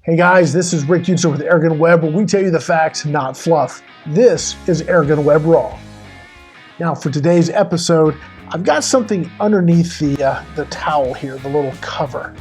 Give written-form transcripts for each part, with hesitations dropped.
Hey guys, this is Rick Utzer with AirgunWeb, where we tell you the facts, not fluff. This is AirGun Web RAW. Now for today's episode, I've got something underneath the towel here, the little cover.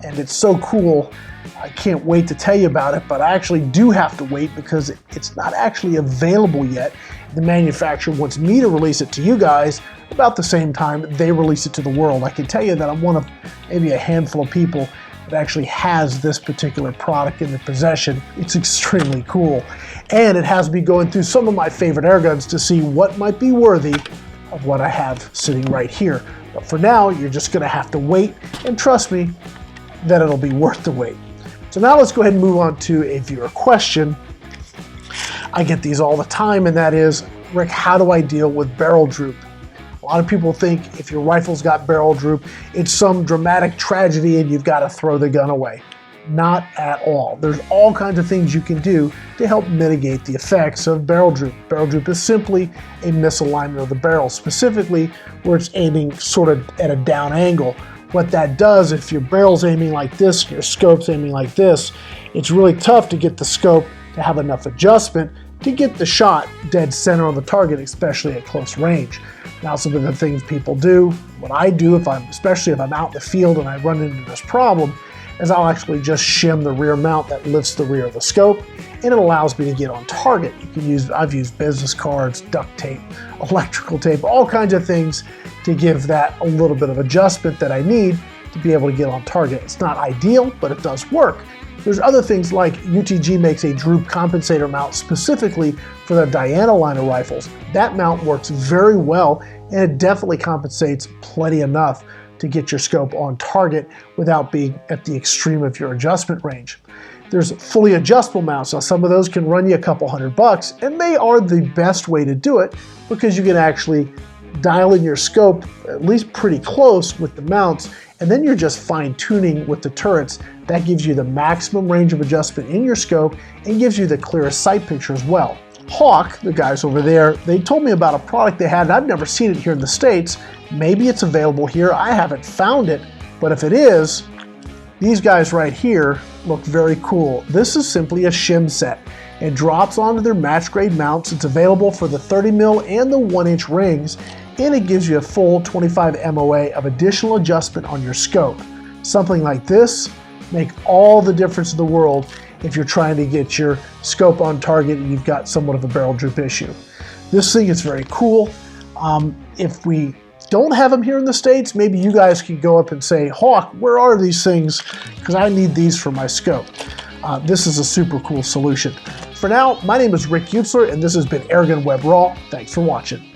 And it's so cool, I can't wait to tell you about it, but I actually do have to wait because it's not actually available yet. The manufacturer wants me to release it to you guys about the same time they release it to the world. I can tell you that I'm one of maybe a handful of people that actually has this particular product in their possession. It's extremely cool. And it has me going through some of my favorite air guns to see what might be worthy of what I have sitting right here. But for now, you're just gonna have to wait, and trust me, that it'll be worth the wait. So now let's go ahead and move on to a viewer question. I get these all the time, and that is, Rick, how do I deal with barrel droop? A lot of people think if your rifle's got barrel droop, it's some dramatic tragedy and you've got to throw the gun away. Not at all. There's all kinds of things you can do to help mitigate the effects of barrel droop. Barrel droop is simply a misalignment of the barrel, specifically where it's aiming sort of at a down angle. What that does, if your barrel's aiming like this, your scope's aiming like this, it's really tough to get the scope to have enough adjustment to get the shot dead center on the target, especially at close range. Now, some of the things people do, what I do, especially if I'm out in the field and I run into this problem, is I'll actually just shim the rear mount that lifts the rear of the scope, and it allows me to get on target. I've used business cards, duct tape, electrical tape, all kinds of things to give that a little bit of adjustment that I need to be able to get on target. It's not ideal, but it does work. There's other things like UTG makes a droop compensator mount specifically for the Diana line of rifles. That mount works very well, and it definitely compensates plenty enough to get your scope on target without being at the extreme of your adjustment range. There's fully adjustable mounts. Now, some of those can run you a couple $100, and they are the best way to do it because you can actually dial in your scope at least pretty close with the mounts, and then you're just fine-tuning with the turrets. That gives you the maximum range of adjustment in your scope and gives you the clearest sight picture as well. Hawk, the guys over there, they told me about a product they had, and I've never seen it here in the States. Maybe it's available here. I haven't found it, but if it is, these guys right here look very cool. This is simply a shim set. It drops onto their match grade mounts. It's available for the 30 mil and the 1-inch rings, and it gives you a full 25 MOA of additional adjustment on your scope. Something like this makes all the difference in the world if you're trying to get your scope on target and you've got somewhat of a barrel droop issue. This thing is very cool. If we don't have them here in the States, maybe you guys can go up and say, Hawk, where are these things? Because I need these for my scope. This is a super cool solution. For now, my name is Rick Utzer, and this has been AirGun Web RAW. Thanks for watching.